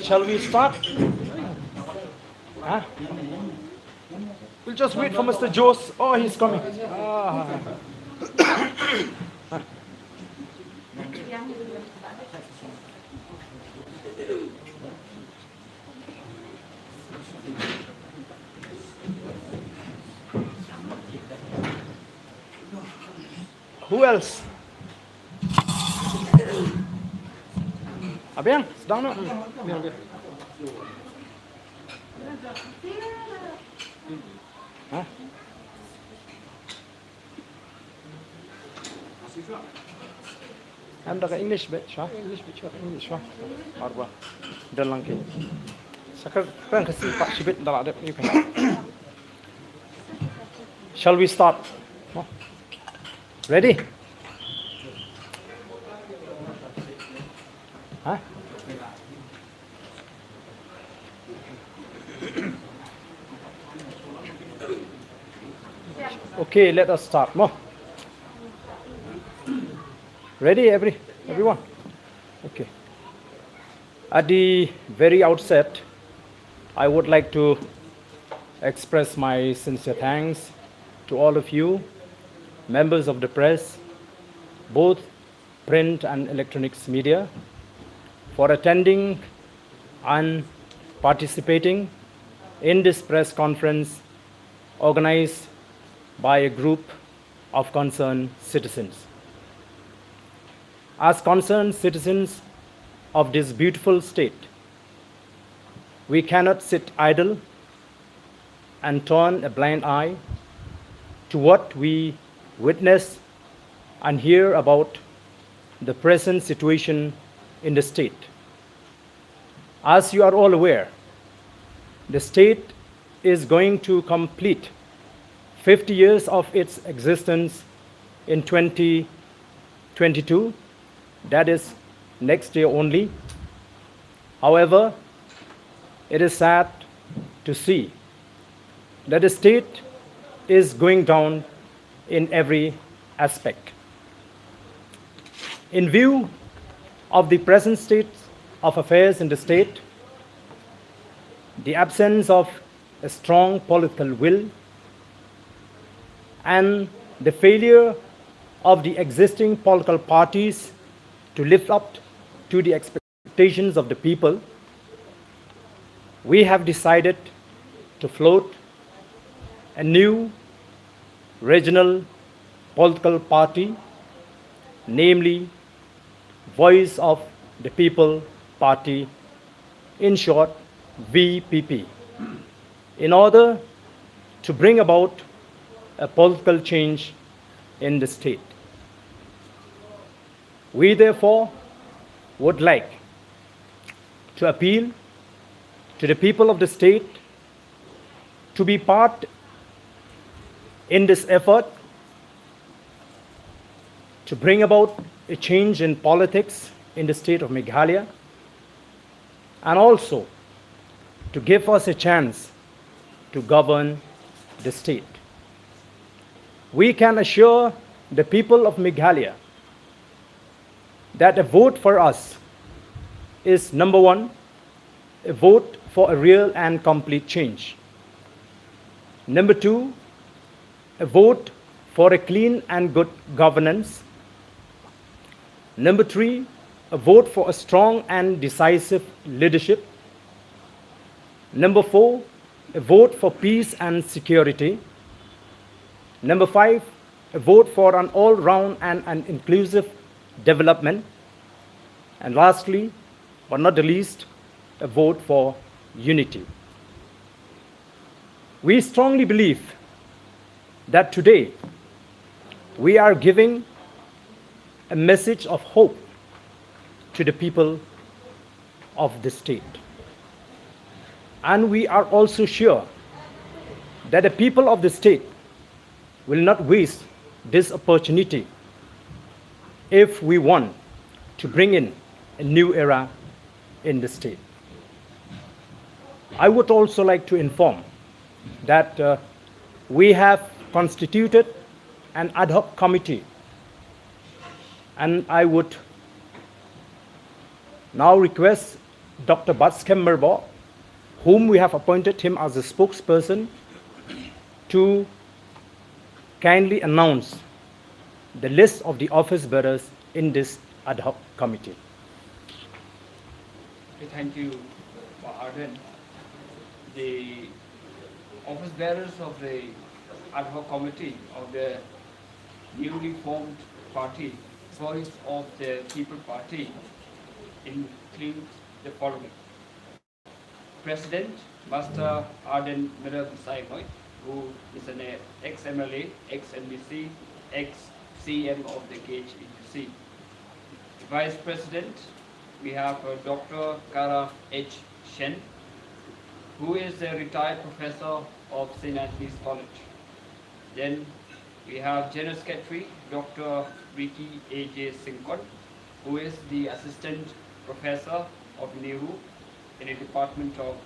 Shall we start? Huh? We'll just wait for Mr. Jose. Oh, he's coming. Ah. Who else? Abang, sedang nak? Hah? Anda ke English bet, Shah? English bet, Shah. Arba, dalam ke. Sekarang kasih Pak Shibit dalam ada ni kan. Shall we start? Ready? Huh? Okay, let us start. Mo. Ready, everyone? Okay. At the very outset, I would like to express my sincere thanks to all of you, members of the press, both print and electronics media, for attending and participating in this press conference organized by a group of concerned citizens. As concerned citizens of this beautiful state, we cannot sit idle and turn a blind eye to what we witness and hear about the present situation in the state. As you are all aware, the state is going to complete 50 years of its existence in 2022, that is next year only. However, it is sad to see that the state is going down in every aspect. In view of the present state of affairs in the state, the absence of a strong political will, and the failure of the existing political parties to live up to the expectations of the people, we have decided to float a new regional political party, namely Voice of the People Party, in short, VPP, in order to bring about a political change in the state. We therefore would like to appeal to the people of the state to be part in this effort to bring about a change in politics in the state of Meghalaya, and also to give us a chance to govern the state. We can assure the people of Meghalaya that a vote for us is, number one, a vote for a real and complete change. Number two, a vote for a clean and good governance. Number three, a vote for a strong and decisive leadership. Number four, a vote for peace and security. Number five, a vote for an all-round and an inclusive development. And lastly, but not the least, a vote for unity. We strongly believe that today we are giving a message of hope to the people of the state. And we are also sure that the people of the state will not waste this opportunity if we want to bring in a new era in the state. I would also like to inform that we have constituted an ad hoc committee And I would now request Dr. Batskemmerbo, whom we have appointed him as a spokesperson, to kindly announce the list of the office bearers in this ad hoc committee. Okay, thank you, Bah Ardent. The office bearers of the ad hoc committee of the newly formed party, Voice of the People Party, include the following. President, Master Arden Miral Saimoy, who is an ex-MLA, ex-NBC, ex-CM of the KHEC. Vice President, we have Dr. Kara H. Shen, who is a retired professor of St. Anthony's College. Then we have General Secretary Dr. Ricky A.J. Sinkon, who is the Assistant Professor of Nehru in the Department of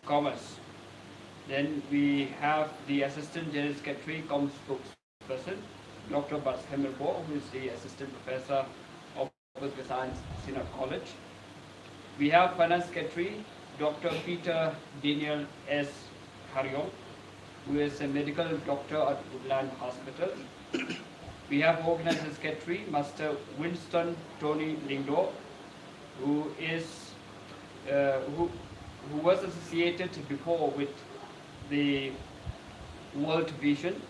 Commerce. Then we have the Assistant General Secretary, cum spokesperson, Dr. Batskemmerbo, who is the Assistant Professor of Political Science, Sinat College. We have Finance Secretary, Dr. Peter Daniel S. Harion, who is a medical doctor at Woodland Hospital. We have Organizer Secretary, Master Winston Tony Lingdo, who is who was associated before with the World Vision,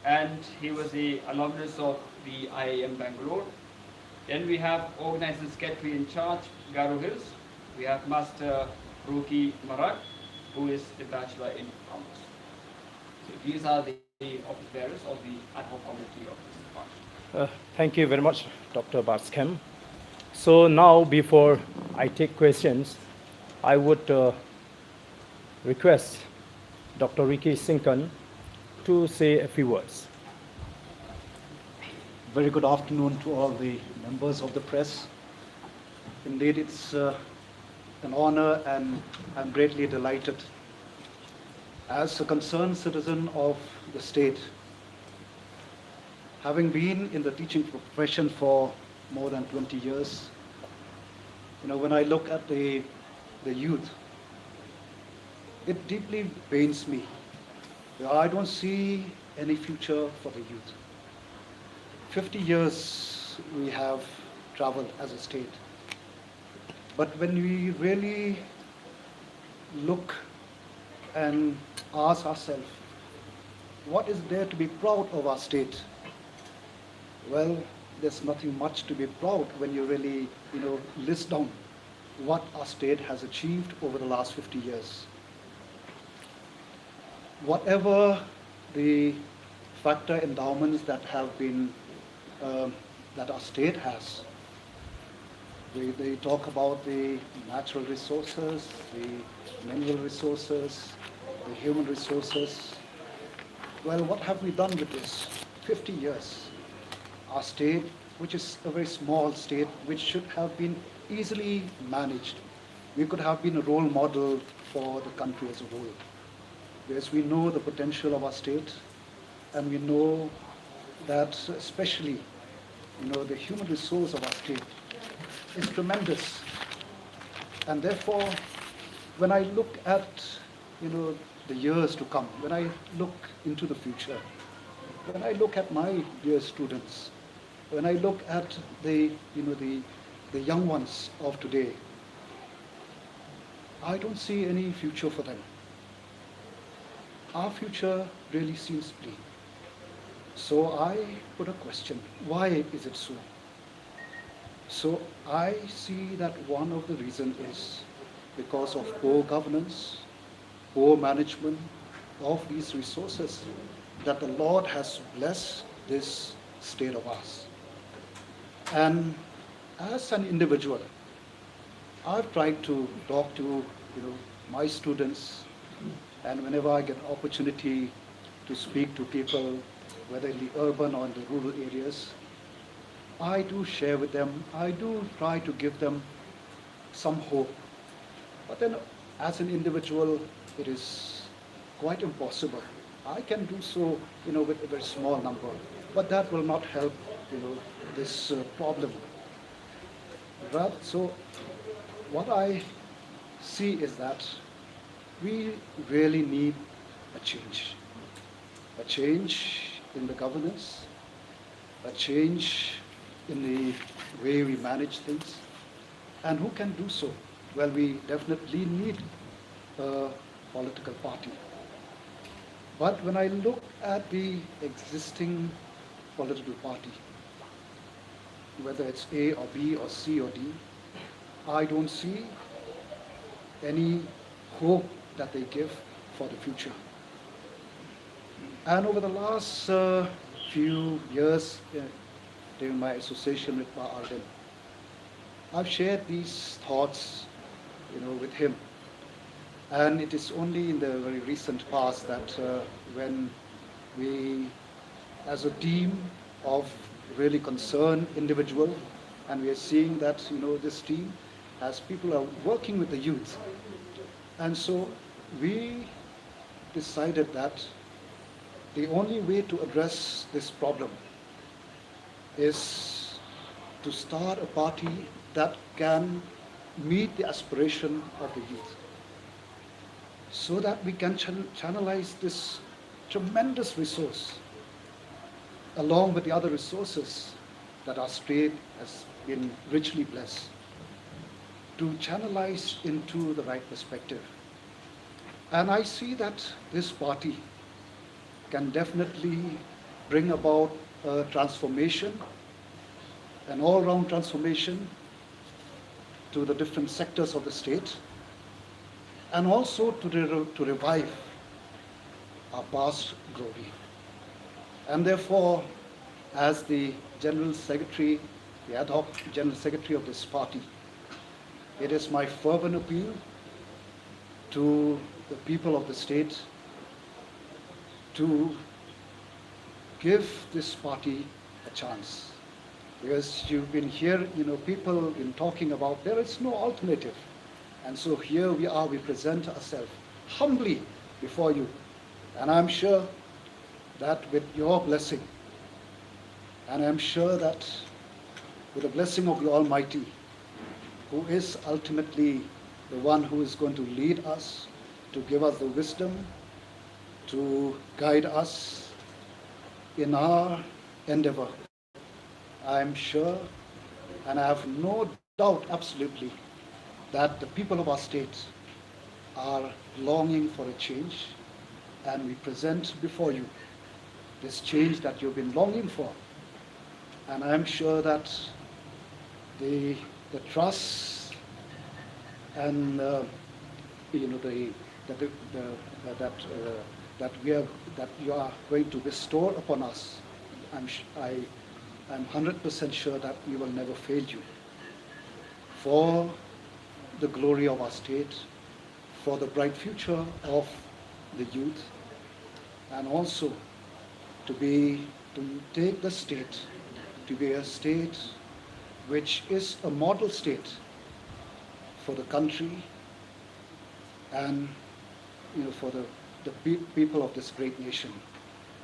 and he was the alumnus of the IIM Bangalore. Then we have Organizer Secretary in charge, Garo Hills. We have Master Ruki Marak, who is the Bachelor in Commerce. So these are the office bearers of the ad hoc committee of this party. Thank you very much, Dr. Barskem. So now, before I take questions, I would request Dr. Ricky Sinkan to say a few words. Very good afternoon to all the members of the press. Indeed, it's an honor, and I'm greatly delighted as a concerned citizen of the state, having been in the teaching profession for more than 20 years. When I look at the youth, it deeply pains me. I don't see any future for the youth. 50 years we have traveled as a state. But when we really look and ask ourselves, what is there to be proud of our state? Well, there's nothing much to be proud when you really, list down what our state has achieved over the last 50 years. Whatever the factor endowments that have been, that our state has, they talk about the natural resources, the mineral resources, the human resources. Well, what have we done with this? 50 years. Our state, which is a very small state, which should have been easily managed. We could have been a role model for the country as a whole. Because we know the potential of our state, and we know that especially, the human resource of our state is tremendous. And therefore, when I look at, the years to come, when I look into the future, when I look at my dear students, when I look at the young ones of today, I don't see any future for them. Our future really seems bleak. So I put a question, why is it so? So I see that one of the reasons is because of poor governance, poor management of these resources that the Lord has blessed this state of ours. And as an individual, I've tried to talk to my students, and whenever I get opportunity to speak to people, whether in the urban or in the rural areas, I do share with them, I do try to give them some hope. But then as an individual, it is quite impossible. I can do so, with a very small number, but that will not help, this problem. So what I see is that we really need a change in the governance, a change in the way we manage things. And who can do so? Well, we definitely need a political party. But when I look at the existing political party, whether it's A or B or C or D, I don't see any hope that they give for the future. And over the last few years, during my association with Bah Ardent, I've shared these thoughts, with him. And it is only in the very recent past that when we, as a team of really concerned individual, and we are seeing that, this team, as people are working with the youth. And so we decided that the only way to address this problem is to start a party that can meet the aspiration of the youth, so that we can channelize this tremendous resource along with the other resources that our state has been richly blessed, to channelize into the right perspective. And I see that this party can definitely bring about a transformation, an all-round transformation to the different sectors of the state, and also to revive our past glory. And therefore, as the General Secretary, the ad hoc General Secretary of this party, it is my fervent appeal to the people of the state to give this party a chance. Because you've been here, people have been talking about there is no alternative. And so here we are, we present ourselves humbly before you. And I'm sure that with your blessing, and I'm sure that with the blessing of the Almighty, who is ultimately the one who is going to lead us, to give us the wisdom, to guide us in our endeavor, I'm sure, and I have no doubt absolutely, that the people of our state are longing for a change, and we present before you this change that you've been longing for. And I'm sure that the trust and that you are going to bestow upon us, I'm 100% sure that we will never fail you. For the glory of our state, for the bright future of the youth, and also to take the state to be a state which is a model state for the country and for the people of this great nation.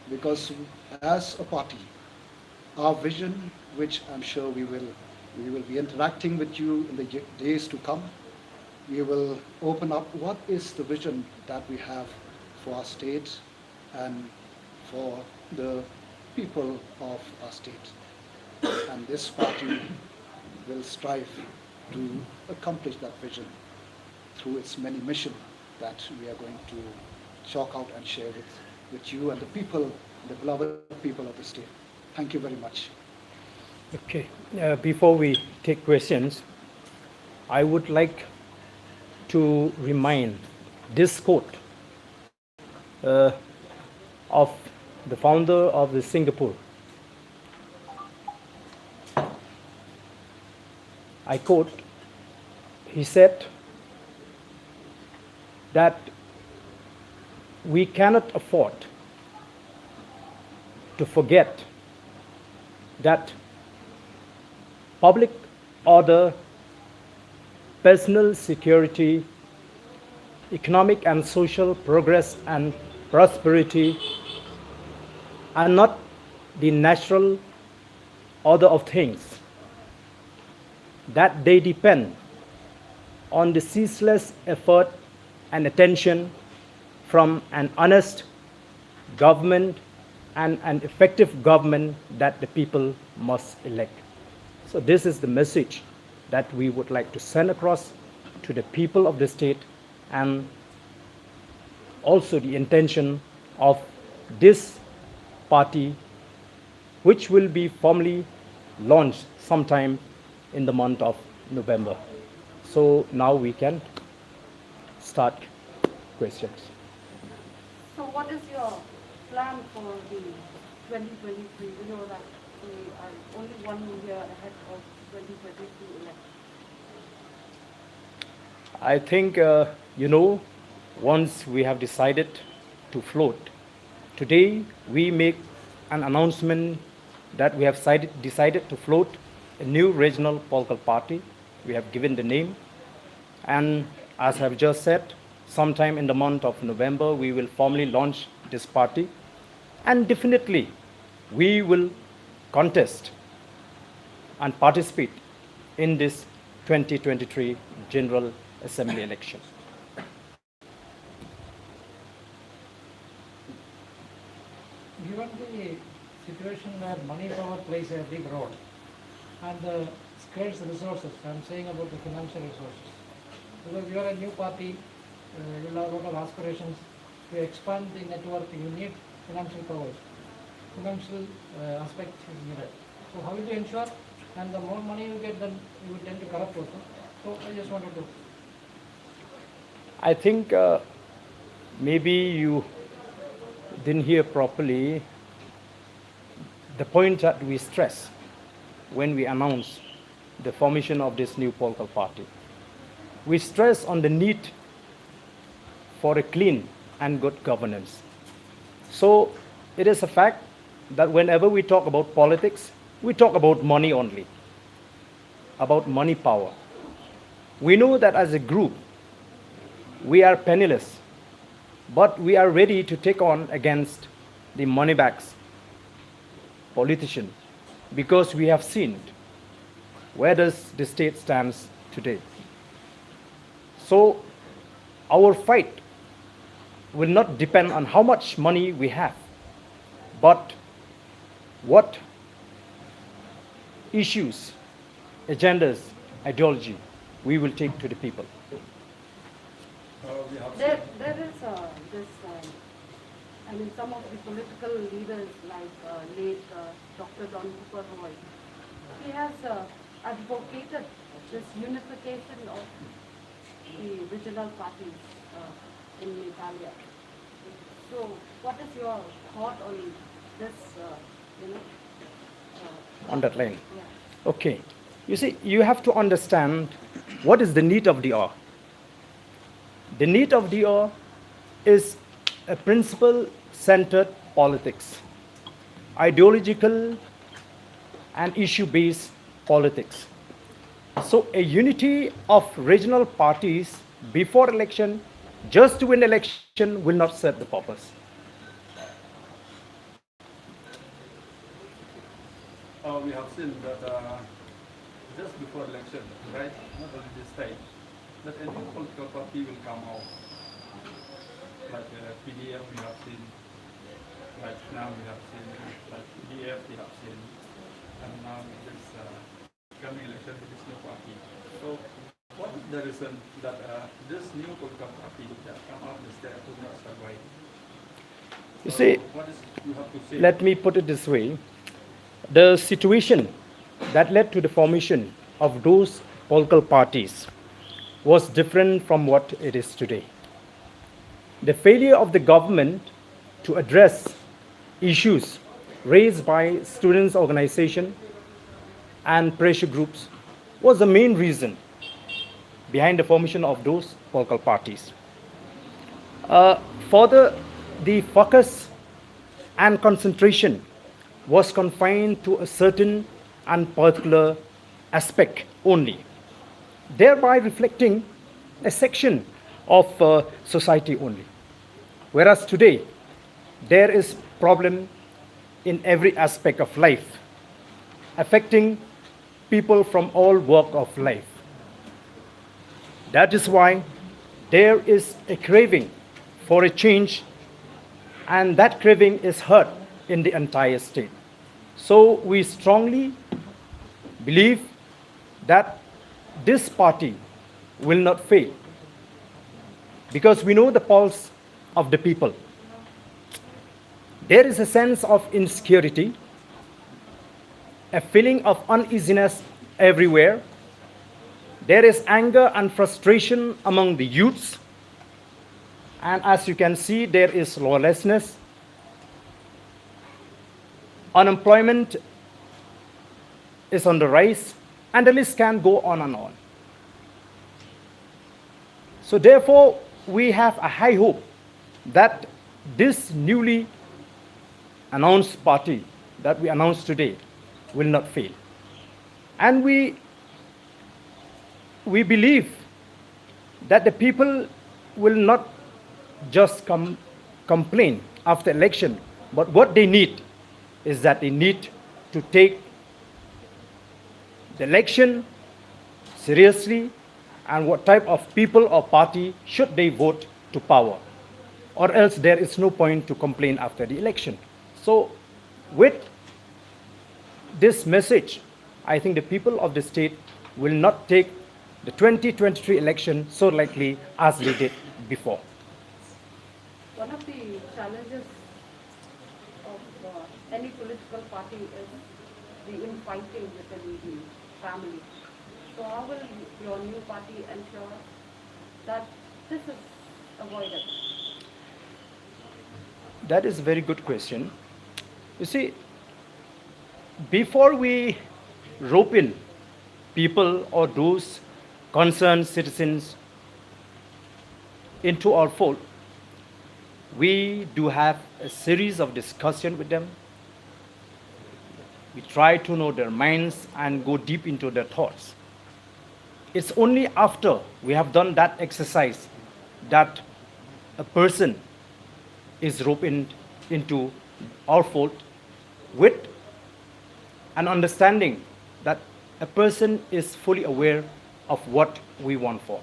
Because as a party, our vision, which I'm sure we will be interacting with you in the days to come, we will open up what is the vision that we have for our state and for the people of our state. And this party will strive to accomplish that vision through its many missions that we are going to chalk out and share with you and the people, the beloved people of the state. Thank you very much. Okay, before we take questions, I would like to remind this quote of the founder of the Singapore. I quote, he said that we cannot afford to forget that public order, personal security, economic and social progress and prosperity are not the natural order of things, that they depend on the ceaseless effort and attention from an honest government and an effective government that the people must elect. So this is the message that we would like to send across to the people of the state, and also the intention of this party, which will be formally launched sometime in the month of November. So now we can start questions. So what is your plan for the 2023? You know that we are only 1 year ahead of 2022 election. I think, once we have decided to float, today we make an announcement that we have decided to float a new regional political party. We have given the name, and as I have just said, sometime in the month of November we will formally launch this party, and definitely we will contest and participate in this 2023 General Assembly election. Given the situation where money power plays a big role and the scarce resources, I'm saying about the financial resources, because you are a new party, you have a lot of aspirations to expand the network, you need financial powers. Financial aspect is needed. So how will you ensure, and the more money you get, then you will tend to corrupt also. So I just wanted to. I think maybe you didn't hear properly the point that we stress when we announce the formation of this new political party. We stress on the need for a clean and good governance. So it is a fact that whenever we talk about politics, we talk about money only, about money power. We know that as a group, we are penniless, but we are ready to take on against the moneybags politician, because we have seen where does the state stands today. So our fight will not depend on how much money we have, but what issues, agendas, ideology we will take to the people. There is some of the political leaders like late Dr. Don Cooper Roy, he has advocated this unification of the regional parties in Meghalaya. So what is your thought on this, On that line. Yeah. Okay. You see, you have to understand what is the need of the hour. The need of the hour is a principle-centered politics, ideological and issue-based politics. So a unity of regional parties before election, just to win election, will not serve the purpose. We have seen that just before election, right, not only this time, that a new political party will come out. Like PDF we have seen, like now we have seen, like PDF we have seen, and now this coming election with this new party. So what is the reason that this new political party that come out this day will not survive? You see, What is you have to say? let me put it this way. The situation that led to the formation of those political parties was different from what it is today. The failure of the government to address issues raised by students' organization and pressure groups was the main reason behind the formation of those political parties. Further, the focus and concentration was confined to a certain and particular aspect only, thereby reflecting a section of society only. Whereas today, there is problem in every aspect of life. affecting people from all walk of life. That is why there is a craving for a change, and that craving is heard in the entire state. So we strongly believe that this party will not fail because we know the pulse of the people. There is a sense of insecurity, a feeling of uneasiness everywhere. There is anger and frustration among the youths. And as you can see, there is lawlessness. Unemployment is on the rise, and the list can go on and on. So therefore, we have a high hope that this newly announced party that we announced today will not fail. And we believe that the people will not just complain after election, but what they need is that they need to take the election seriously and what type of people or party should they vote to power, or else there is no point to complain after the election. So with this message, I think the people of the state will not take the 2023 election so lightly as they did before. One of the challenges of any political party is the infighting within the family. So how will your new party ensure that this is avoided? That is a very good question. You see, before we rope in people or those concerned citizens into our fold, we do have a series of discussion with them. We try to know their minds and go deep into their thoughts. It's only after we have done that exercise that a person is roped into our fold with an understanding that a person is fully aware of what we want for.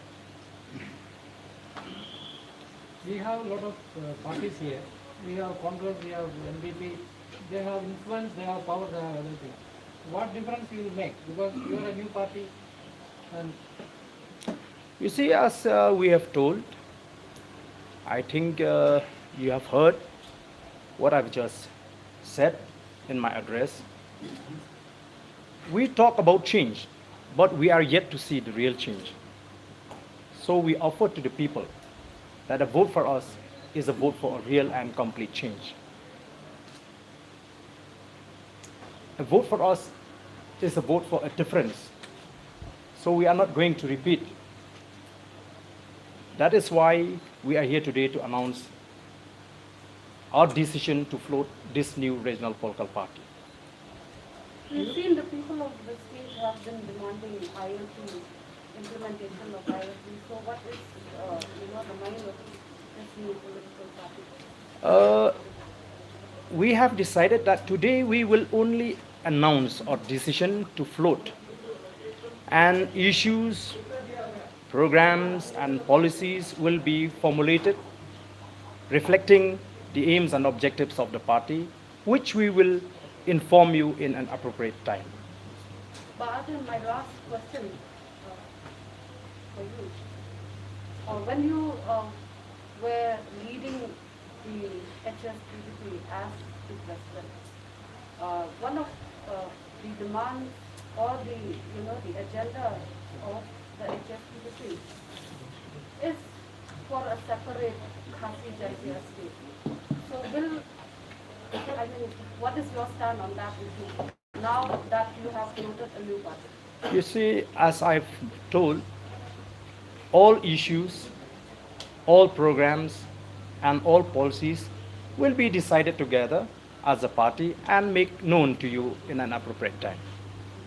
We have a lot of parties here. We have Congress, we have NDP. They have influence, they have power, they have everything. What difference you will make? Because you are a new party. And You see, as we have told, I think you have heard what I've just said in my address. We talk about change, but we are yet to see the real change. So we offer to the people that a vote for us is a vote for a real and complete change. A vote for us is a vote for a difference. So we are not going to repeat. That is why we are here today to announce our decision to float this new regional political party. We've seen the people of the state have been demanding IoT, implementation of IoT. So what is, the mind of this new political party? We have decided that today we will only announce our decision to float, and issues, programs and policies will be formulated reflecting the aims and objectives of the party, which we will inform you in an appropriate time. Bah Ardent, my last question for you. When you were leading the HSPDP as the president, one of the demands or the agenda of the HSPDP is for a separate Khasi Jaitia state. So what is your stand on that issue now that you have floated a new party? You see, as I've told, all issues, all programs, and all policies will be decided together as a party and make known to you in an appropriate time.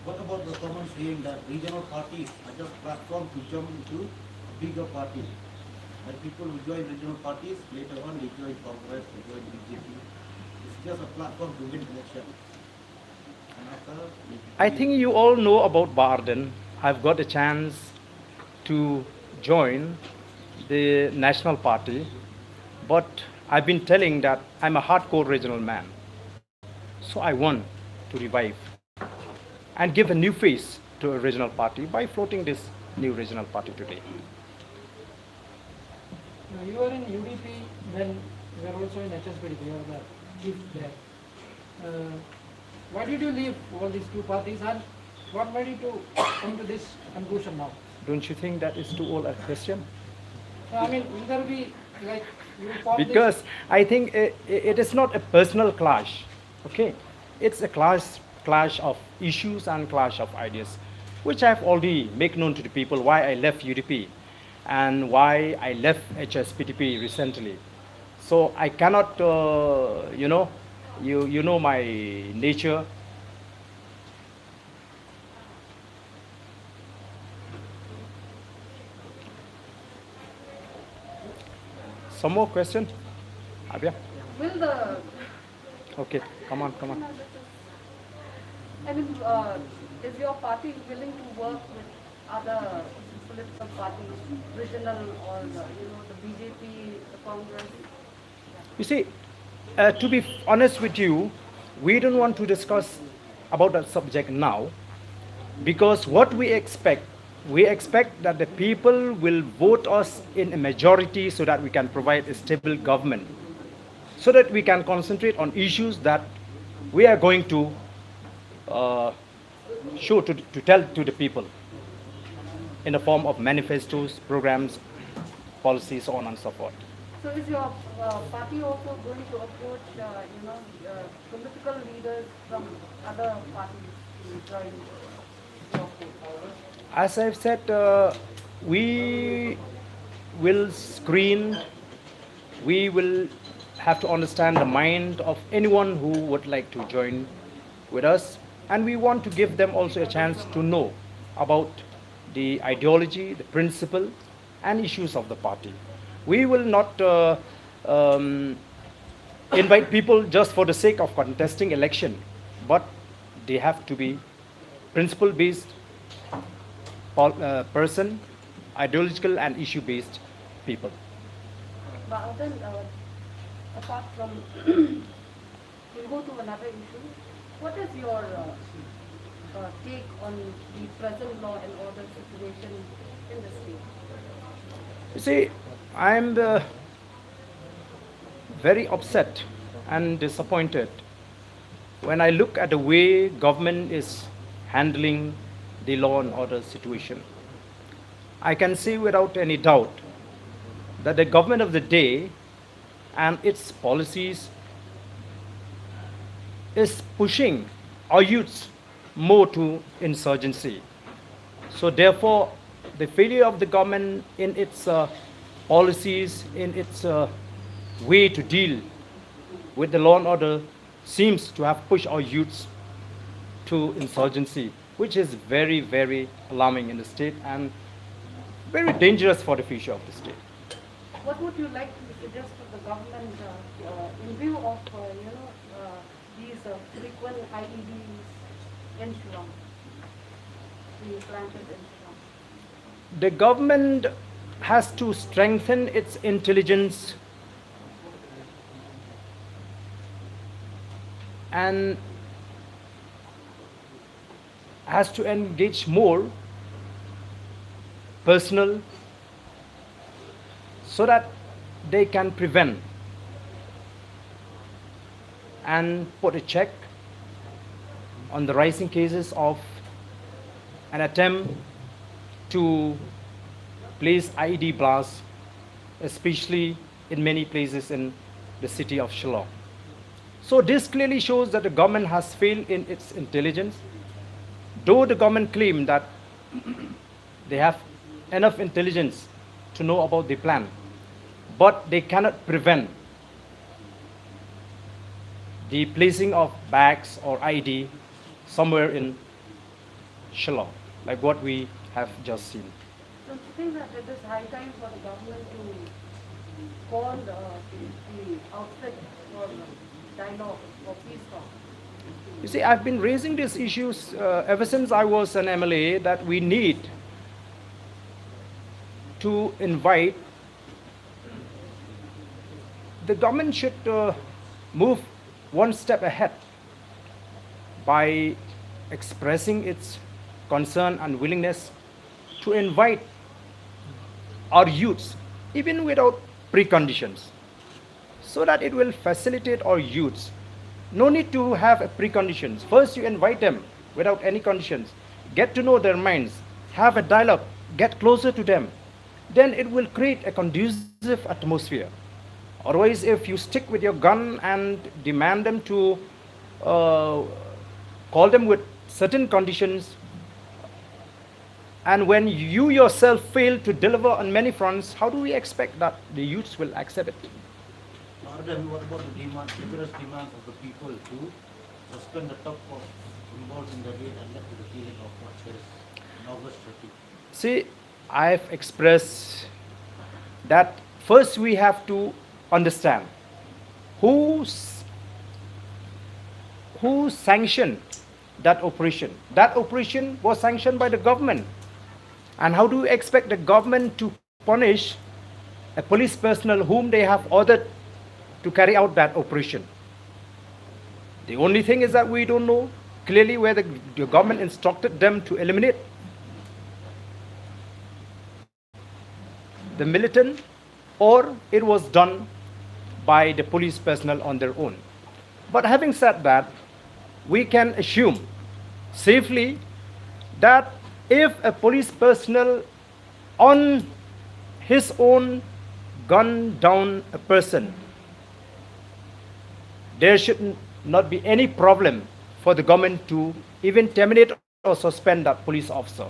What about the common saying that regional parties are just platform to jump into bigger parties? And people who join regional parties, later on they join Congress, they join BJP. It's just a platform to win election. I think you all know about Bah Ardent. I've got a chance to join the National Party, but I've been telling that I'm a hardcore regional man. So I want to revive and give a new face to a regional party by floating this new regional party today. Now, you are in UDP, then you are also in HSPD, you are the chief there. Why did you leave all these two parties and what made you to come to this conclusion now? Don't you think that is too old a question? I mean, will there be like you form Because I think it is not a personal clash, okay? It's a clash of issues and clash of ideas, which I've already made known to the people why I left UDP and why I left HSPTP recently. So I cannot, you know my nature. Some more question? Abia? Will the, Okay, come on, come on. I mean, is your party willing to work with other political parties, regional or, the BJP, the Congress? You see, to be honest with you, we don't want to discuss about that subject now because what we expect that the people will vote us in a majority so that we can provide a stable government, so that we can concentrate on issues that we are going to show to tell to the people in the form of manifestos, programs, policies, so on and so forth. So is your party also going to approach, political leaders from other parties to join your cause? As I've said, we will screen, we will have to understand the mind of anyone who would like to join with us, and we want to give them also a chance to know about the ideology, the principle, and issues of the party. We will not invite people just for the sake of contesting election, but they have to be principle-based person, ideological and issue-based people. But then, apart from, we'll go to another issue. What is your take on the present law and order situation in the state? You see, I'm very upset and disappointed when I look at the way government is handling the law and order situation. I can say without any doubt that the government of the day and its policies is pushing our youths more to insurgency. So therefore, the failure of the government in its policies, in its way to deal with the law and order seems to have pushed our youths to insurgency, which is very, very alarming in the state and very dangerous for the future of the state. What would you like to suggest to the government in view of, these frequent IEDs in Shillong, being planted in Shillong? The government has to strengthen its intelligence and has to engage more personnel so that they can prevent and put a check on the rising cases of an attempt to place IED blasts, especially in many places in the city of Shillong. So this clearly shows that the government has failed in its intelligence. Though the government claim that they have enough intelligence to know about the plan, but they cannot prevent the placing of bags or IED somewhere in Shillong, like what we have just seen. Don't you think that it is high time for the government to call the outfit for dialogue or peace talk? You see, I've been raising these issues ever since I was an MLA, that we need to invite, the government should move one step ahead by expressing its concern and willingness to invite our youths, even without preconditions, so that it will facilitate our youths. No need to have preconditions. First, you invite them without any conditions. Get to know their minds. Have a dialogue. Get closer to them. Then it will create a conducive atmosphere. Otherwise, if you stick with your gun and demand them to call them with certain conditions, and when you yourself fail to deliver on many fronts, how do we expect that the youths will accept it? Ardent, what about the vigorous demands of the people to suspend the top of involved in the raid and left to the killing of watchers on August 30? See, I've expressed that first we have to understand who sanctioned that operation. That operation was sanctioned by the government. And how do you expect the government to punish a police personnel whom they have ordered to carry out that operation? The only thing is that we don't know clearly whether the government instructed them to eliminate the militant, or it was done by the police personnel on their own. But having said that, we can assume safely that if a police personnel on his own gunned down a person, there should not be any problem for the government to even terminate or suspend that police officer.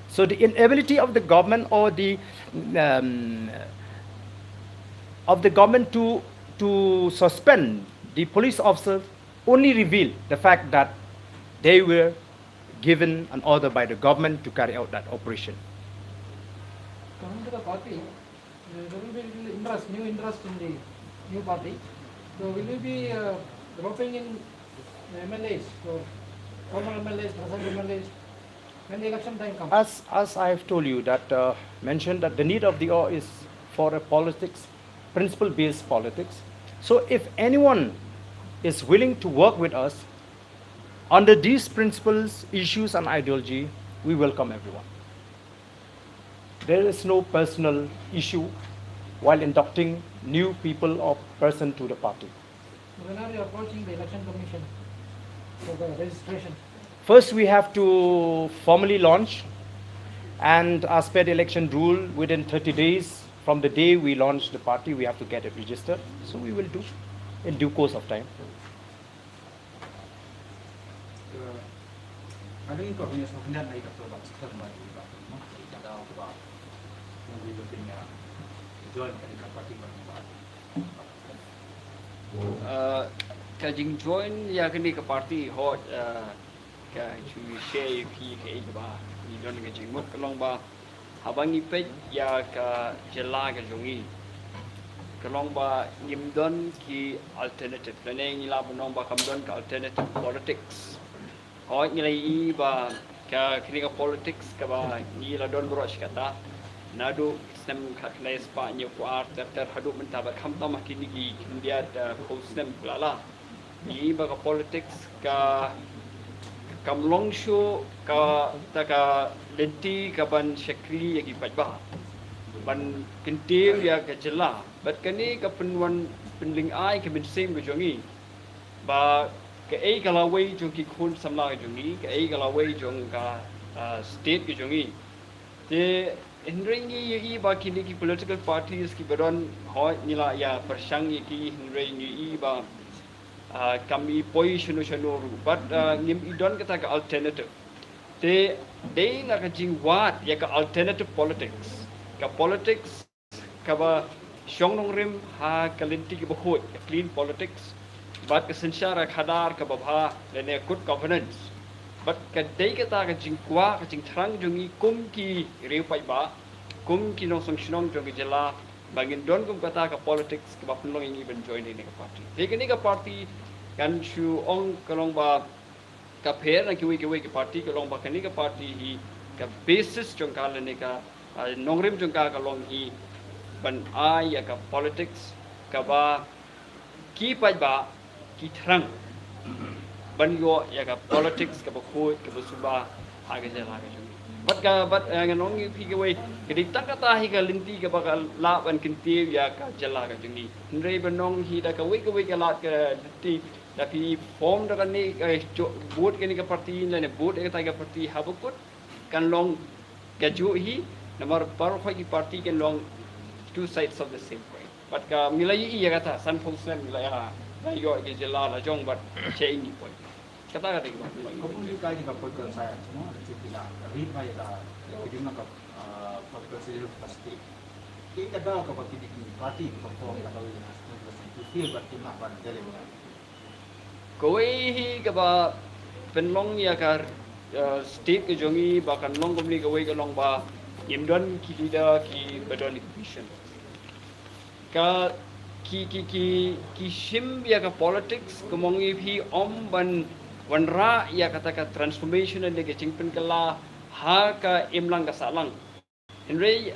So the inability of the government or to suspend the police officer only reveal the fact that they were given an order by the government to carry out that operation. Coming to the party, there will be new interest in the new party. So will you be roping in the MLAs, so former MLAs, present MLAs, when the election time comes? As I have told you, that mentioned that the need of the hour is for a politics, principle-based politics. So if anyone is willing to work with us under these principles, issues, and ideology, we welcome everyone. There is no personal issue while inducting new people or person to the party. When are you approaching the election commission for the registration? First, we have to formally launch, and as per the election rule, within 30 days from the day we launch the party, we have to get it registered. So we will do in due course of time. Ada informasi sebenarnya naik ke tempat terbaik juga, ada apa yang dibentuknya join ke parti baru. Kajing join ya kini ke parti hot ka chu share pi ke ba ni don ke jing mot kalong ba habangi pej ya ka jela ka jongi kalong ba nim don ki alternative planning ni la bonong ba kam don ka alternative politics oh nilai ba ka kini ka politics ka ba ni la don brosh kata nado sem ka knai spa ni ko art ter hadu menta ba kham ta ma kini gi india ko sem lala ni ba ka politics ka kam long show ka ta ka lenti ka ban shakli ya ki pajba ban kentil ya ka jela bat kani ka penwan penling ai ka bin sem ba jongi ba ka ai ka lawai jong ki khun samla ka jongi ka ai ka lawai jong ka state ki jongi te Henry ni ba kini ki political parties ki baron ho nila ya persang ki Henry ni ba kami position ru but nim idon kata ka alternative te they na ka jing wat ya ka alternative politics ka ba shong rim ha kalenti ki bkhoi clean politics but ka sensyara khadar ka ba le good governance but ka dei kata ka jing kwa ka jing thrang jungi kum ki reu pai ba kum ki no sangshong jong jela bangin don kum kata ka politics ka ba pulong ini ben join ini ka party ni ka party kan shu ong kalong ba ka pher na kiwi ke party kalong ba kani ka party hi ka basis jong kala ni ka nongrim jong ka kalong hi ban ai ya ka politics ka ba ki pai ba ki thrang ban yo ya ka politics ka ba khoi ka ba suba ha ga jela ga jong bat nganong pi ke we ke dik tak kata hi ka linti ka ba ka la ban kin ti ya ka jela ga jong ni ndrei banong hi da ka we ka la ka ti da pi form da ni vote ke ni ka party ne vote ka ta ka party ha ba kut kan long ka ju hi nomor par khoi ki party kan long two sides of the same coin but ka milai i ya kata san phong sen milai ha na yo ke jela la jong but che ni point kata ka dik ba Kapag yung kaya ka political science, no? Sila, read na yung hindi na ka political science pasti. Kita daw kapag hindi party perform na kawin na you feel but you not want to tell him. koi hi ka ba pen long ya ka state ke jongi ba kan long komni ka wei ka long ba yim don ki leader ki badon vision ka ki shim ya ka politics komongi phi om ban wanra ya kata ka transformation ne ke chingpen kala ha ka imlang ka salang henry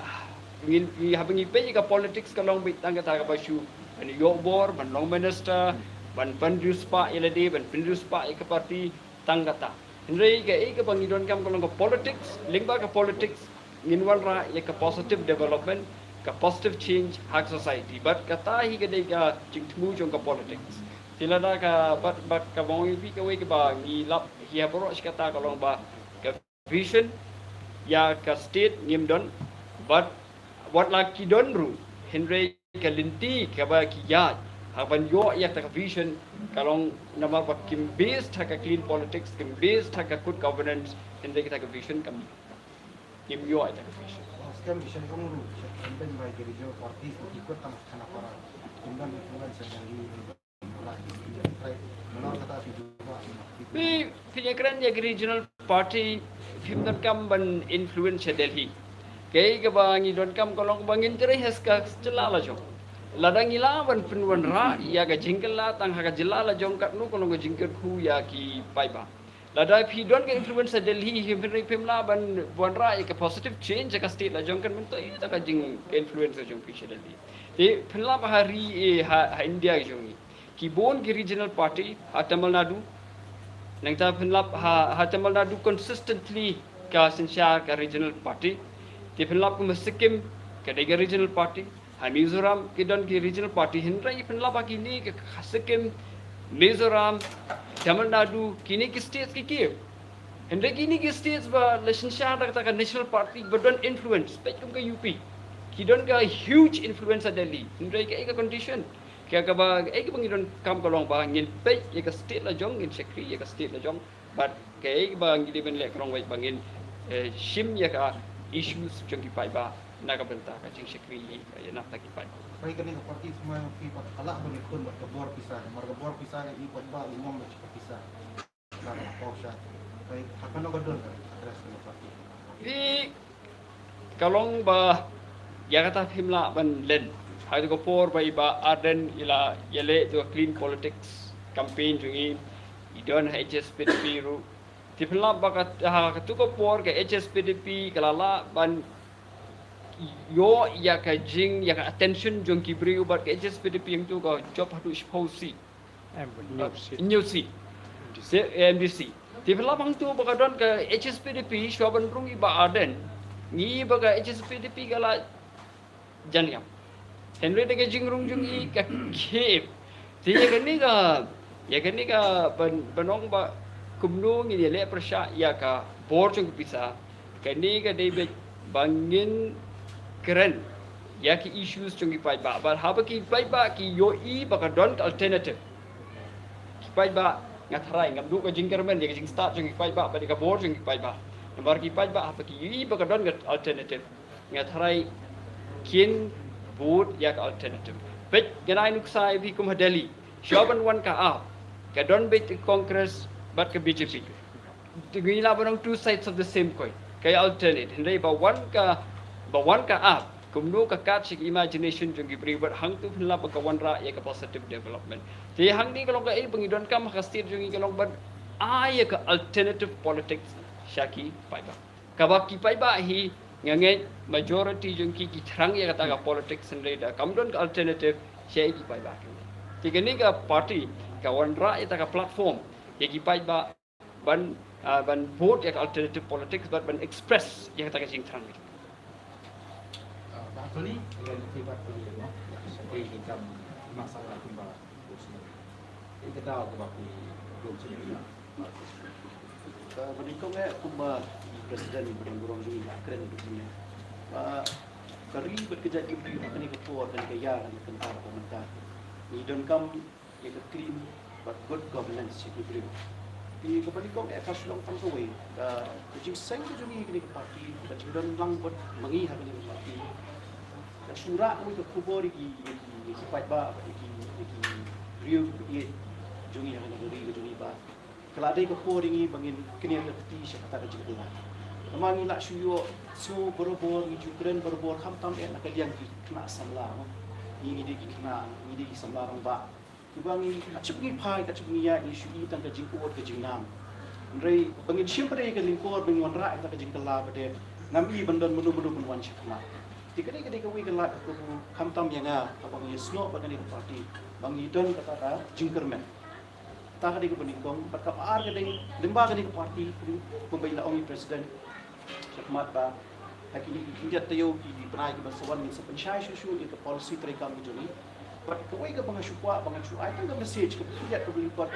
ngin habingi pe ka politics ka long bit tang ka ta ka basu ani yo bor ban long minister ban pandus pa ilade ban pandus pa ka party tang kata henry ka bangi don kam ka long ka politics lingba ka politics ngin wanra ya ka positive development ka positive change hak society but kata hi ka dei ka chingtmu jong ka politics tilada ka bat ka bong pi ka we ka ba ngi lap hi boro kata ka long ba ka vision ya ka state ngim don but what la ki don ru henry ka linti ka ba ki ya ha ban yo ya ta ka vision ka long nama ba kim based ha ka clean politics kim based ha ka good governance henry ka ta ka vision kam kim yo ta ka vision Sekarang bisa ngomong, kemudian baik dari jauh parti ikut tanah tanah para, kemudian influencer yang di menolak kata juga. Pi keren ya regional party film dan kam ban influence Delhi kai ka bangi don kam kolong bangin tere has ka celala jong ladang ila ban pinwan ra ya ga jingkel la tang ha ga jelala jong kat nu kolong ga jingkel khu ya ki pai ba lada pi don ka influence Delhi him film la ban wan ra ya ka positive change ka state la jong kan men to ita ka jing influence jong pi Delhi te film la bahari ha India jong ki bon ki regional party ha Tamil Nadu nang ta penlap ha Tamil Nadu consistently ka sensyar ka regional party ti penlap ku Sikkim ka dega regional party ha Mizoram ki don ki regional party hindra i penlap ki ni ka Sikkim Mizoram Tamil Nadu kini ki states ki hindra kini ki states ba la sensyar ta ka national party but don't influence pek kum ka UP ki don ka huge influence at Delhi hindra ka condition kaya ka ba ka bangidon kam kalong ba ngin pe ka state la jong ngin secretary ya ka state la jong but kaya ka ba ngidi ben le krong wai bangin shim ya ka issues jong ki pai ba na ka benta ka jing secretary ya na ta ki pai Baik kami ke parti semua yang pipa kalah bagi kun buat kebor pisah, marga bor pisah yang ikut ba umum macam pisah. Karena kau sah. Baik apa nak kau don address ke parti. Di kalong ba ya kata himla ban len hai ko por bai Bah Ardent ila yele to clean politics campaign jungi idon HSPDP ru tipla bakat ha tu ko por ke HSPDP kalala ban yo ya ka jing ya ka attention jong ki bri ubat ke HSPDP yang tu ko job hatu sposi new seat MDC tipla bang tu bakadon ke HSPDP shwaban rungi Bah Ardent ni baga HSPDP kala janiam Henry de jing rung jung i ka kep ti ya kan ni ka banong ba kumnu ngi le prasha ya ka bor jung pisa ka ni ka de bangin keren ya ki issues jung pai ba haba ki pai ba ki yo I ba ka don alternative ki pai ba ngatrai ngam du ka jing kermen ya jing start jung pai ba ka bor jung pai ba nomor ki pai ba haba ki I ba ka don alternative ngatrai kin vote yak alternative bet ganai nuksai bi kum Delhi shaban wan ka up ka don bet congress but ka BJP tingila banang two sides of the same coin kay alternate hindi ba wan ka up kumno ka kat sik imagination jong gibri ber hang tu phla ba kawan ra ya ka positive development te hang ni kalong ka bangidon kam ka state jong kalong ban ya ka alternative politics syaki paiba kabaki paiba hi ngangai majority jong ki thrang ya kata ka politics and reda kamdon ka alternative syaki paiba tiga ni ka party kawan ra ya ka platform ya ki paiba ban vote ya ka alternative politics but ban express ya kata ka jing thrang Actually, dengan akibat beliau, seperti kita masalah timbal kursi. Kita tahu kebapi belum sendiri. Menikong kumba presiden berengurong juga keren begini. Kari bekerja di akan ikut dan kaya dan kentar pemerintah. Ni don kam ya clean but good governance itu beri. Di kebalikong kasus long tangkawai. Jadi saya tu juga ini parti, tapi don lang buat mengi hari ini parti. Surat mu ke kubur di sipat ba di riu di jungi yang ada di jungi ba kalau ada ke kubur ini bangin kini ada peti syakata ke jenglah memang ilak suyo so berbor jukren berbor kam nak kalian kena samla ini dia kena ini dia samla orang ba bangi acip ni pai acip ni ya isu ini tang ke jingkuat ke jingnam ndrei bangin siempre ke lingkor bangin wanra ta ke jingkala bade ngami bandon menu-menu penwan syakna Tiga-tiga kami gelak aku kamtam yang abang Yesno bagai parti bang Idon kata jingkerman. Tak ada kebenikong, berkapar kadang lembaga ni parti membela orang presiden. Sekmat ba, hakini India tayo di penai ke basawan ni sepensyai susu itu policy mereka menjadi. Berkawai ke bangasukwa, bangasukwa itu ke message ke tidak ke belipot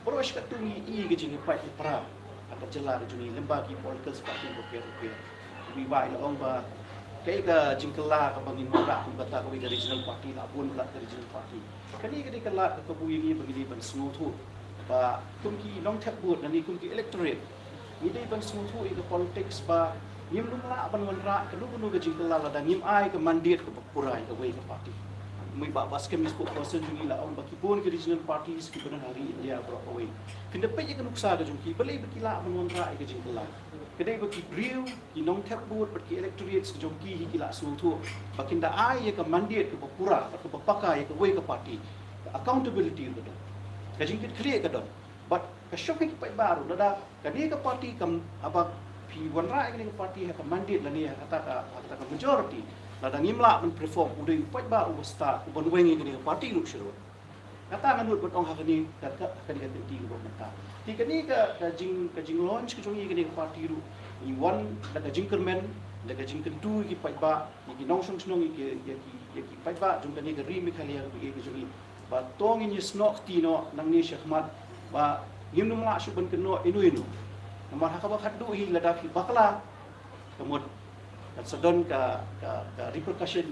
Baru asyik tungi ke jingi pai pra atau jelar juni lembaga political party berpikir. Lebih baik orang ba kaya ka jingkala ka bangin mara kung bata ka wika regional party na pun pula ka regional party kani kala ka kabuyingi bagili ban smuthu ba kumki long tap board nani kumki electorate ni dai ban smuthu ika politics ba nim lumla ban wanra ka lu ka jingkala la dan nim ai ka mandate ka purai ka wika party mui ba baskem ni spokesperson jungi la on baki pun ka regional parties ki ban hari dia bro away kinda pe ka nuksa ka jungki balai bakila ban wanra ka jingkala Kedai bagi real, di non tap board bagi electorate sejongki hikila semua bakinda ai ya ke mandate ke pura ke pakai ke way ke parti accountability itu dah. Kajing kita create ke dah. But ke shopping kita baru dah. Kadi ke parti kam abang pi wanra ke parti ke mandate lah ni kata ke majority. Dah ngimla men perform udah upai ba usta uban wengi ke parti nu syuru. Kata menurut betong hak ni kata tinggi ke pemerintah. Tiga ni kajing launch kejungi ke parti ru. Ni one dah kajing kermen, dah kajing kentu ki pai ba, ki nong song snong ki pai ba jung kani ke rim kali yang ki kejungi. Ba tong ini snok ti no nang ni syahmat ba ngim nu ma shuban keno inu. Namar hakaba khaddu hi lada ki bakla. Kemud kat sedon ka repercussion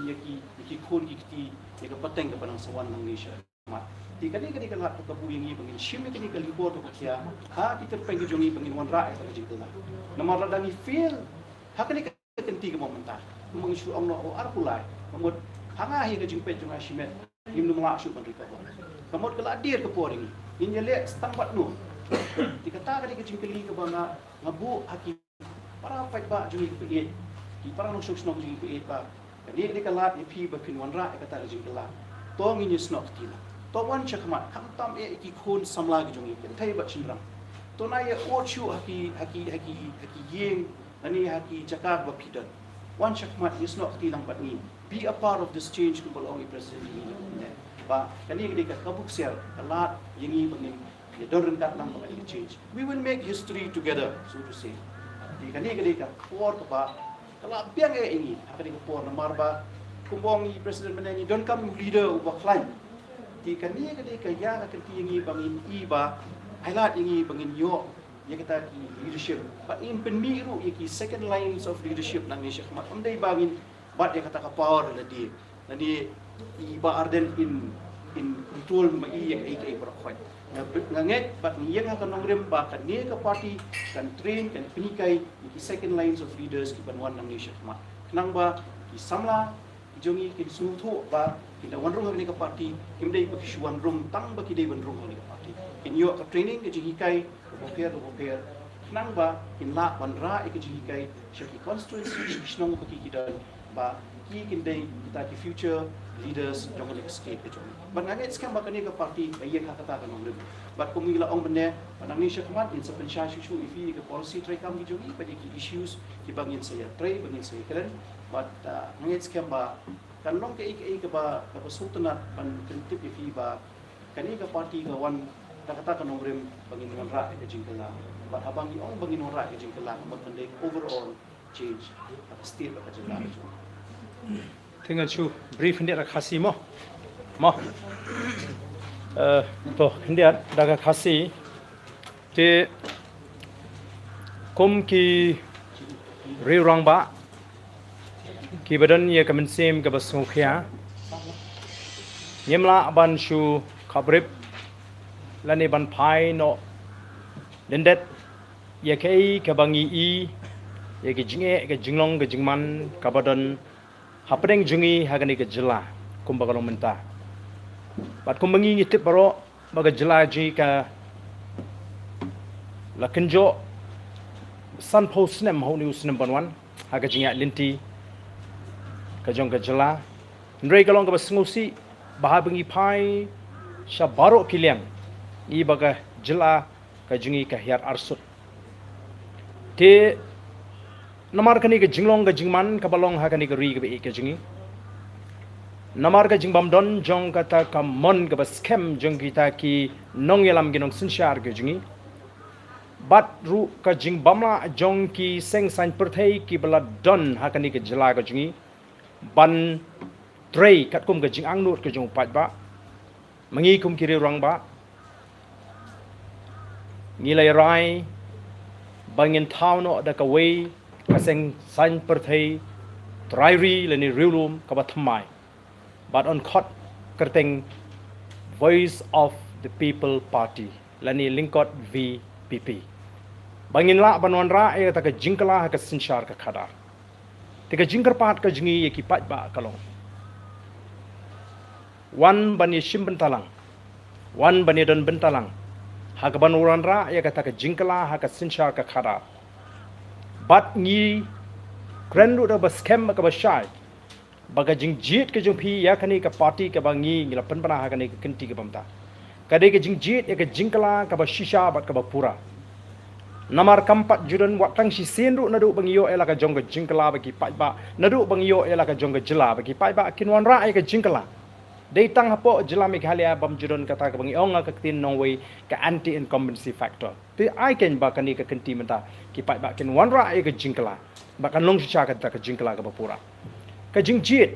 ki khun ki ka pateng ke panang sawan nang ni syahmat. Tiga ni kalau aku kabuyingi bangin shimi kini kalibor tu kia kita pengen jongi bangin wanra itu kejengkelah. Nomor ladangi feel hakani kenti ke momentah. Mengisu Allah arpulai. Kemudian hanga hi kejengpet jonga shimet himnu mengasu mereka. Kemudian kalau adir ke poring ini lihat setempat nu. Dikata kali kejengkeli ke bangga ngabu hakim para fight ba jongi ke di para nusuk snok jongi ke ba. Kali ni kalau ni pi bapin wanra kata kejengkelah. Tong ini snok tila. Tawan cakmat kam tam iki khun samla gi jungi thai ba chinram to na ye ochu haki yeng ani haki jakar ba pidan one cakmat is not tilang but ni be a part of this change ko bolong president ni ba kani gi ka kabuk sel kalat yengi bangin ye dorun kat lang ba change we will make history together so to say di kani gi ka for ba kala biang e ini hakani ko for namar ba kumbong president menani don kam leader ba climb di kani kaya kati yangi bangin iba highlight yangi bangin yo ya kita ki leadership but in penmiru ki second lines of leadership nang ni syakmat umdai bangin bat ya kata ka power la di Bah Ardent in control ma yang ai berkhoi nganget bat ni yang akan nongrim ba kan ni ka party kan train kan penikai ki second lines of leaders ki banwan nang ni syakmat nang ba ki samla jongi ki suthu ba kita wanrung ni ka party kimdai ba ki wanrung tang ba ki dei wanrung ni ka party in yo ka training ke jihikai nang ba in la wanra ke jihikai syaki constituency snong ba ki kidan ba ki kindai kita ki future leaders jong nek state ke jong ban ngai skam ba kani ke parti ba ye ka kata kan ngre bat ko mi la ong bene ban ni sha kamat in sa pensha shu ifi ke policy trai kam ki jongi ba ki issues ki bangin saya trai bangin saya keren but ngai skam ba kan long ke ba sultanat ban kentip ifi ba kani ke parti ke wan kata kan ngre bangin wan ra ke jingkala but abang ni ong bangin wan ra ke jingkala ba kandai overall change state ba ka jingkala tinggal cu brief hendak rak khasi mo to hendak daga khasi te kum ki riurang ba ki badan ye kamen sem ka basungkhia yemla ban shu khabrip lani ban phai no lendet ye kai ka bangi i ye ki jinge ka jinglong ka jingman ka badan hapeng jungi hagani ke jela kumbagalong menta bat kumbangi ngitip baro baga jela ji ka lakenjo san post nem ho news nem banwan haga jinga linti ka jong ka jela ndrei kalong ka basngusi bahabangi pai sha baro kiliang i baga jela ka jungi ka hiar arsut te namar kani ke jinglong ke jingman ka balong ha kani ke ri ke jingi namar ka jingbam don jong kata ka mon ka scam jong kita ki nong yelam ginong sinshar ke jingi bat ru ka jingbam la jong ki seng san perthai ki bala don ha kani ke jela ke jingi ban trei kat kum ke jing ang nut ke jong pat ba mangi kum ki rang ba ngilai rai bangin town no da ka wei kaseng san perthai trairi leni rilum ka ba thymmai but on khot kerteng voice of the people party lani lingkot VPP bangin la banwan ra e ta ka jingkala ka sinshar ka khada te ka jingkar pat ka jingi ye ki pat ba kalong wan bani shim bentalang wan bani don bentalang ha ka banwan ra e ka ta ka jingkala ha ka sinshar ka khada bat ngi krendu da bas kem ka basai baga jing jit ke jung phi ya khani ka party ka bangi ngila pan bana ha kani ka kinti ka bamta ka de ke jing jit ya ka jingkala ka ba shisha bat ka ba pura namar kampat judan watang si sendu nadu bangio ela ka jong ka jingkala ba ki pai ba nadu bangio ela ka jong ka jela ba ki pai ba kinwan ra ai ka jingkala dei tang hapo jela Meghalaya bam judan kata ka bangi onga ka tin nong wei ka anti incumbency factor ti ai ken ba kani ka kinti menta ki pai ba kin wan ra ai ka jingkala ba kan long shisha ka ta ka jingkala ka ba pura ka jingjit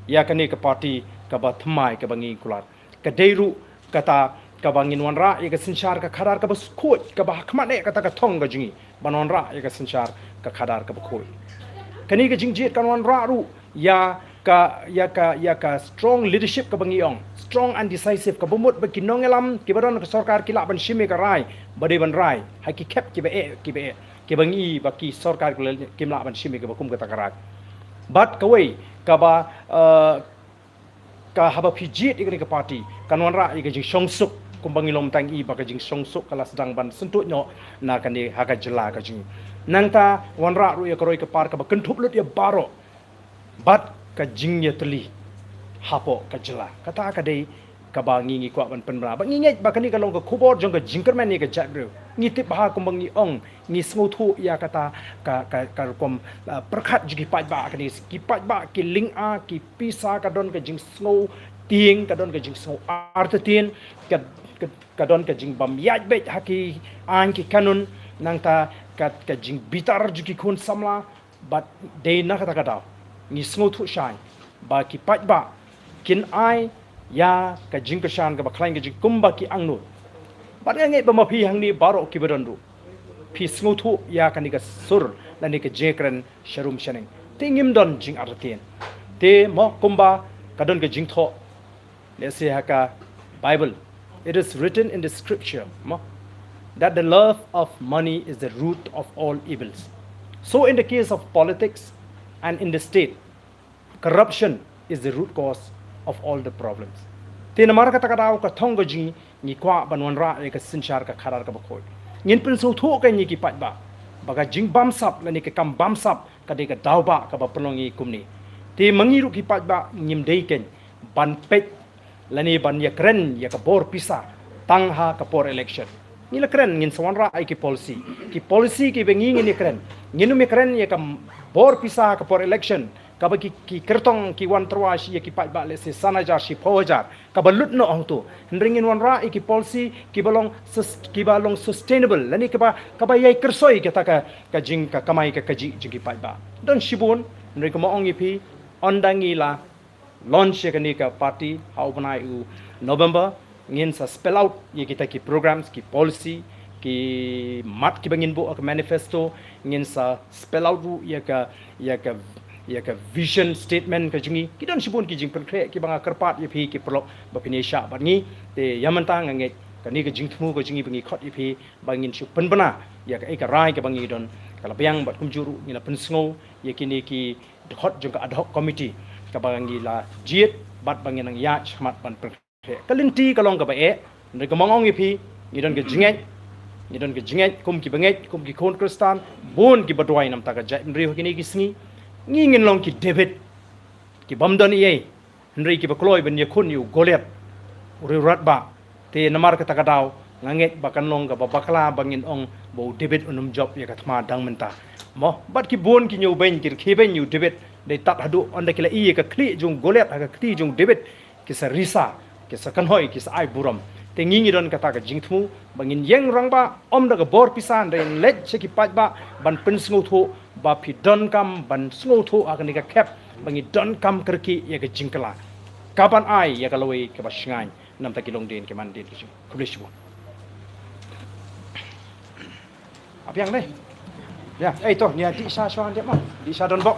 ya kani ka party ka ba thymmai ka bangi kulat ka deiru kata ka bangin wan ra ya ka sinshar ka khadar ka ba khoi ka ba khmane kata ka thong ga jingi banon ra ya ka sinshar ka khadar ka ba khoi kani ka jingjit kan wan ra ru ya ka strong leadership ka bangi ong strong and decisive ka bumut ba kinong elam ki baron ka sarkar ki la ban shime ka rai bade ban rai ha ki khep ki be ki bangi ba ki sarkar ki la ban shime ka bakum ka takarat bat kawai ka ba ka haba pijit ikani ka party kanwan ra ika jing songsuk kumbangi lom tang i baka jing songsuk kala sedang ban sentut nyo na kani haka jela ka jing nangta wan ra ru ya koroi ka par ka ba kentup lut ya baro bat ka jing ya teli hapo ka jela kata ka dei ka ba ngi kwa ban pen bra ba ngi ba kani ka long ka khubor jong ka jingker man ni ka jat bro ngi tip ha kumbangi ong ngi sngo thu ya kata ka kom perkhat jugi pat ba kani ki pat ba ki ling a ki pisa ka don ka jing sngo tieng ka don ka jing sngo artatin ka don ka jing bam yaj bet haki an ki kanun nangta ka jing bitar jugi khun samla but dei na kata kata ngi sngo thu shai ba ki pat ba kin ai ya ka jing ka shan ka ba khlaing ka jing kumba ki angnu bat ngai ba ma phi hang ni baro ki badan ru phi sngo thu ya ka ni ka sur la ni ka jekran sharum shaning tingim don jing artien te mo kumba ka don ka jing tho let's say haka Bible it is written in the scripture mo that the love of money is the root of all evils so in the case of politics and in the state corruption is the root cause of all the problems te namar ka takadaw ka thong ga jing ni kwa banwan ra e ka sinchar ka kharar ka bakhoi ngin pin so thu ka ni ki pat ba baga jing bam sap la ni ka kam bam sap ka de ka daw ba ka ba plongi kumni Ti mengiru ki pat ba ngim deiken ban pek lani ban ya keren ya ka bor pisa tangha ka por election. Ni la keren ngin sawanra ai ki policy. Ki policy ki bengi ngin keren. Nginu me keren ya ka bor pisa ka por election. Ka ba ki kertong ki wan terwas ya ki pat ba le se sanajar si pojar. Ka ba lut no ong tu. Ringin wan ra ki policy ki balong sustainable lani ka ba yai kersoi ka ka jing ka kamai ka kaji jing ki pat ba. Don shibun ring ko mo ong ipi ondangi la launch ya kani ka party how banai u November ngin sa spell out ye kita ki programs ki policy ki mat ki bangin bu ak manifesto ngin sa spell out bu ya ka vision statement ka jingi ki dan sibun ki jing konkret ki banga kerpat ye phi ki pro ba pini sha ba ngi te yamanta ngange kani ka jing thmu ko jingi bangi khot ye phi bangin su penbana ya ka rai ka bangi don kala bayang bat kumjuru ngila pensngo ye kini ki khot jung ka ad hoc committee ka bangi la jiet bat bangin ang ya chmat ban kalinti kalong ka bae ndai ka mongong ipi ni don ka jinget kum ki banget kum ki kon kristan bon ki badwai nam ta ka jai ndri hokini ki sngi ngin long ki David ki bamdon ye ndri ki bakloi ben ye khun yu Goliath uri rat ba te namar ka takadaw nganget bakan long ka bakla bangin ong bo David unum job ya ka thma dang menta mo bat ki bon ki nyu ben ki kheben yu David dei tat hadu onda kila i ka kli jung Goliath ka kli jung David ki sa risa ki sa kanhoi ki sa ai buram te ngingi don kata ka jingthmu bangin yeng rangba om daga bor pisan den let cheki pajba ban pen sngo tho ba phi don kam ban sngo tho akani ka kep bangi don kam kerki ya ka jingkala kapan ai ya ka loi ka basngai nam ta kilong den ke man den ki kulish bu apiang deh ya to ni di sa shwan dia ma di sa don bok